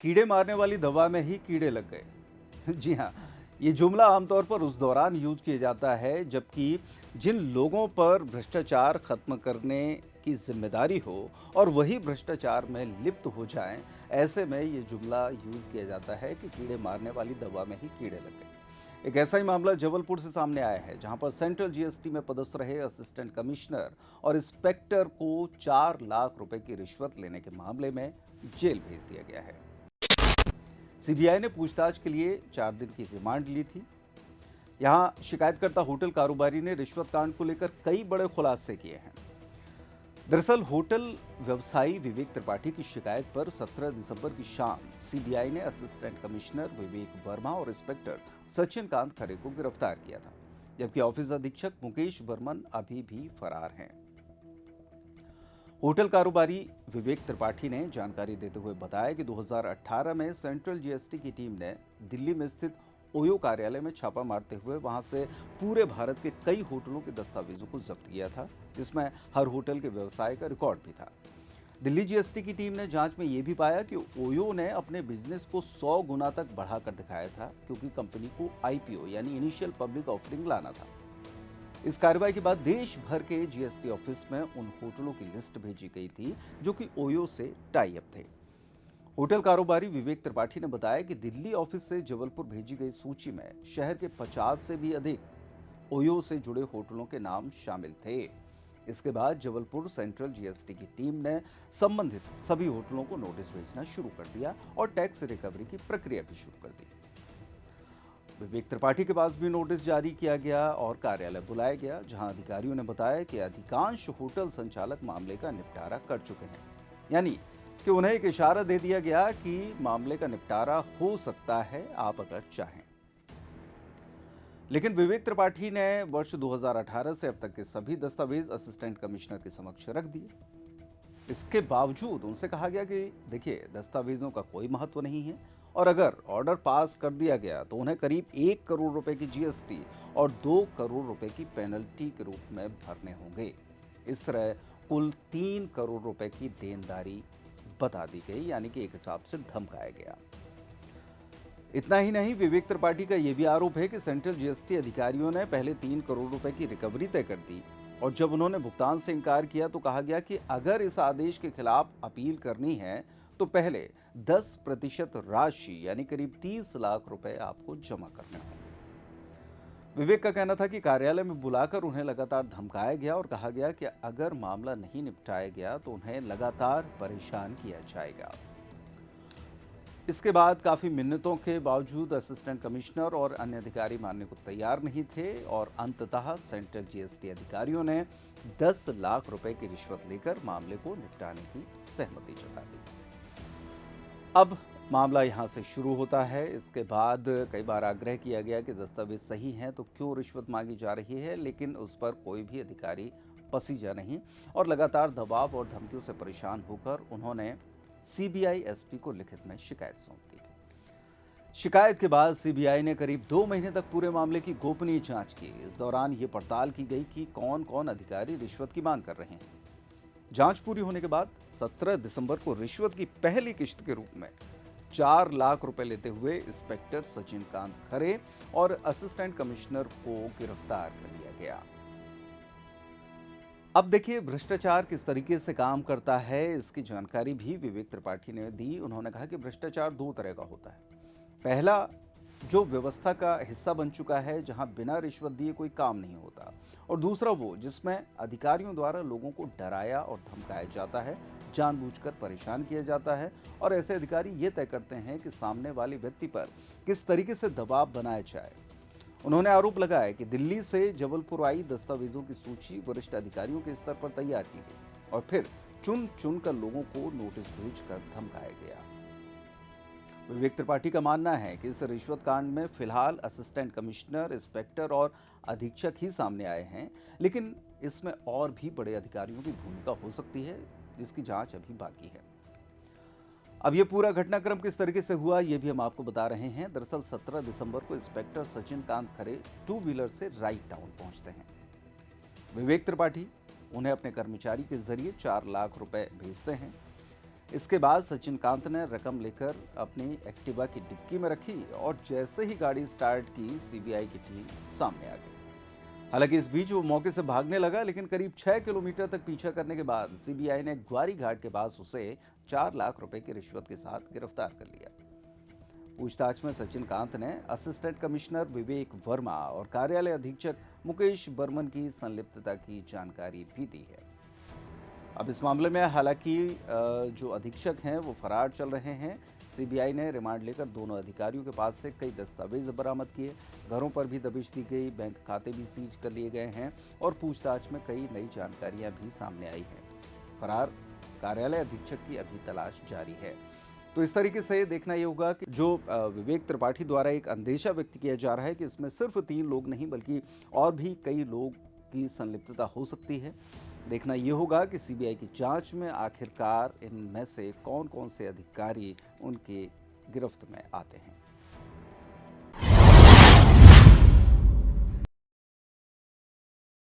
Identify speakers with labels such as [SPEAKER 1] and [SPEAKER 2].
[SPEAKER 1] कीड़े मारने वाली दवा में ही कीड़े लग गए। जी हाँ, ये जुमला आमतौर पर उस दौरान यूज किया जाता है जबकि जिन लोगों पर भ्रष्टाचार खत्म करने की जिम्मेदारी हो और वही भ्रष्टाचार में लिप्त हो जाएं, ऐसे में ये जुमला यूज किया जाता है कि कीड़े मारने वाली दवा में ही कीड़े लग गए। एक ऐसा ही मामला जबलपुर से सामने आया है जहां पर सेंट्रल जीएसटी में पदस्थ रहे असिस्टेंट कमिश्नर और इंस्पेक्टर को 4 लाख रुपए की रिश्वत लेने के मामले में जेल भेज दिया गया है। सीबीआई ने पूछताछ के लिए 4 दिन की रिमांड ली थी। यहां शिकायतकर्ता होटल कारोबारी ने रिश्वत कांड को लेकर कई बड़े खुलासे किए हैं। दरअसल होटल व्यवसायी विवेक त्रिपाठी की शिकायत पर 17 दिसंबर की शाम सीबीआई ने असिस्टेंट कमिश्नर विवेक वर्मा और इंस्पेक्टर सचिन कांत खरे को गिरफ्तार किया था, जबकि ऑफिस अधीक्षक मुकेश बर्मन अभी भी फरार हैं। होटल कारोबारी विवेक त्रिपाठी ने जानकारी देते हुए बताया कि 2018 में सेंट्रल जीएसटी की टीम ने दिल्ली में स्थित ओयो कार्यालय में छापा मारते हुए वहां से पूरे भारत के कई होटलों के दस्तावेजों को जब्त किया था, जिसमें हर होटल के व्यवसाय का रिकॉर्ड भी था। दिल्ली जीएसटी की टीम ने जांच में यह भी पाया कि ओयो ने अपने बिजनेस को 100 गुना तक बढ़ाकर दिखाया था, क्योंकि कंपनी को आईपीओ यानी इनिशियल पब्लिक ऑफरिंग लाना था। इस कार्रवाई के बाद देश भर के जीएसटी ऑफिस में उन होटलों की लिस्ट भेजी गई थी जो कि ओयो से टाई अप थे। होटल कारोबारी विवेक त्रिपाठी ने बताया कि दिल्ली ऑफिस से जबलपुर भेजी गई सूची में शहर के 50 से भी अधिक ओयो से जुड़े होटलों के नाम शामिल थे। इसके बाद जबलपुर सेंट्रल जीएसटी की टीम ने संबंधित सभी होटलों को नोटिस भेजना शुरू कर दिया और टैक्स रिकवरी की प्रक्रिया भी शुरू कर दी। विवेक त्रिपाठी के पास भी नोटिस जारी किया गया और कार्यालय बुलाया गया, जहां अधिकारियों ने बताया कि अधिकांश होटल संचालक मामले का निपटारा कर चुके हैं। यानी कि उन्हें एक इशारा दे दिया गया कि मामले का निपटारा हो सकता है, आप अगर चाहें। लेकिन विवेक त्रिपाठी ने वर्ष 2018 से अब तक के सभी दस्तावेज असिस्टेंट कमिश्नर के समक्ष रख दिए। इसके बावजूद उनसे कहा गया कि देखिए, दस्तावेजों का कोई महत्व नहीं है और अगर ऑर्डर पास कर दिया गया तो उन्हें करीब 1 करोड़ रुपए की जीएसटी और 2 करोड़ रुपए की पेनल्टी के रूप में भरने होंगे। इस तरह कुल 3 करोड़ रुपए की देनदारी बता दी गई, यानी कि एक हिसाब से धमकाया गया। इतना ही नहीं, विवेक त्रिपाठी का यह भी आरोप है कि सेंट्रल जीएसटी अधिकारियों ने पहले 3 करोड़ रुपए की रिकवरी तय कर दी और जब उन्होंने भुगतान से इनकार किया तो कहा गया कि अगर इस आदेश के खिलाफ अपील करनी है तो पहले 10% राशि यानी करीब 30 लाख रुपए आपको जमा करने होंगे। विवेक का कहना था कि कार्यालय में बुलाकर उन्हें लगातार धमकाया गया और कहा गया कि अगर मामला नहीं निपटाया गया तो उन्हें लगातार परेशान किया जाएगा। इसके बाद काफी मिन्नतों के बावजूद असिस्टेंट कमिश्नर और अन्य अधिकारी मानने को तैयार नहीं थे और अंततः सेंट्रल जीएसटी अधिकारियों ने 10 लाख रुपए की रिश्वत लेकर मामले को निपटाने की सहमति जता दी। अब मामला यहां से शुरू होता है। इसके बाद कई बार आग्रह किया गया कि दस्तावेज सही हैं तो क्यों रिश्वत मांगी जा रही है, लेकिन उस पर कोई भी अधिकारी पसीजा नहीं और लगातार दबाव और धमकियों से परेशान होकर उन्होंने सीबीआई एसपी को लिखित में शिकायत सौंप दी। शिकायत के बाद सीबीआई ने करीब 2 महीने तक पूरे मामले की गोपनीय जांच की। इस दौरान ये पड़ताल की गई कि कौन कौन अधिकारी रिश्वत की मांग कर रहे हैं। जांच पूरी होने के बाद 17 दिसंबर को रिश्वत की पहली किश्त के रूप में 4 लाख रुपए लेते हुए इंस्पेक्टर सचिन कांत खरे और असिस्टेंट कमिश्नर को गिरफ्तार कर लिया गया। अब देखिए, भ्रष्टाचार किस तरीके से काम करता है, इसकी जानकारी भी विवेक त्रिपाठी ने दी। उन्होंने कहा कि भ्रष्टाचार 2 तरह का होता है। पहला, जो व्यवस्था का हिस्सा बन चुका है, जहां बिना रिश्वत दिए कोई काम नहीं होता, और दूसरा वो जिसमें अधिकारियों द्वारा लोगों को डराया और धमकाया जाता है, जानबूझकर परेशान किया जाता है और ऐसे अधिकारी ये तय करते हैं कि सामने वाले व्यक्ति पर किस तरीके से दबाव बनाया जाए। उन्होंने आरोप लगाया कि दिल्ली से जबलपुर आई दस्तावेजों की सूची वरिष्ठ अधिकारियों के स्तर पर तैयार की गई और फिर चुन चुन कर लोगों को नोटिस भेजकर धमकाया गया। विवेक त्रिपाठी का मानना है कि इस रिश्वत कांड में फिलहाल असिस्टेंट कमिश्नर, इंस्पेक्टर और अधीक्षक ही सामने आए हैं, लेकिन इसमें और भी बड़े अधिकारियों की भूमिका हो सकती है, जिसकी जांच अभी बाकी है। अब ये पूरा घटनाक्रम किस तरीके से हुआ, ये भी हम आपको बता रहे हैं। दरअसल 17 दिसंबर को इंस्पेक्टर सचिन कांत खरे 2 व्हीलर से राइट टाउन पहुंचते हैं। विवेक त्रिपाठी उन्हें अपने कर्मचारी के जरिए 4 लाख रुपए भेजते हैं। इसके बाद सचिन कांत ने रकम लेकर अपनी एक्टिवा की डिक्की में रखी और जैसे ही गाड़ी स्टार्ट की सीबीआई की टीम सामने आ गई। हालांकि इस बीच वो मौके से भागने लगा, लेकिन करीब 6 किलोमीटर तक पीछा करने के बाद सीबीआई ने ग्वारी घाट के पास उसे 4 लाख रुपए की रिश्वत के साथ गिरफ्तार कर लिया। पूछताछ में सचिन कांत ने असिस्टेंट कमिश्नर विवेक वर्मा और कार्यालय अधीक्षक मुकेश बर्मन की संलिप्तता की जानकारी भी दी है। अब इस मामले में हालांकि जो अधीक्षक हैं वो फरार चल रहे हैं। सीबीआई ने रिमांड लेकर दोनों अधिकारियों के पास से कई दस्तावेज बरामद किए, घरों पर भी दबिश दी गई, बैंक खाते भी सीज कर लिए गए हैं और पूछताछ में कई नई जानकारियां भी सामने आई हैं। फरार कार्यालय अधीक्षक की अभी तलाश जारी है। तो इस तरीके से देखना ये होगा कि जो विवेक त्रिपाठी द्वारा एक अंदेशा व्यक्त किया जा रहा है कि इसमें सिर्फ 3 लोग नहीं बल्कि और भी कई लोग की संलिप्तता हो सकती है। देखना ये होगा कि सीबीआई की जांच में आखिरकार इनमें से कौन-कौन से अधिकारी उनके गिरफ्त में आते हैं।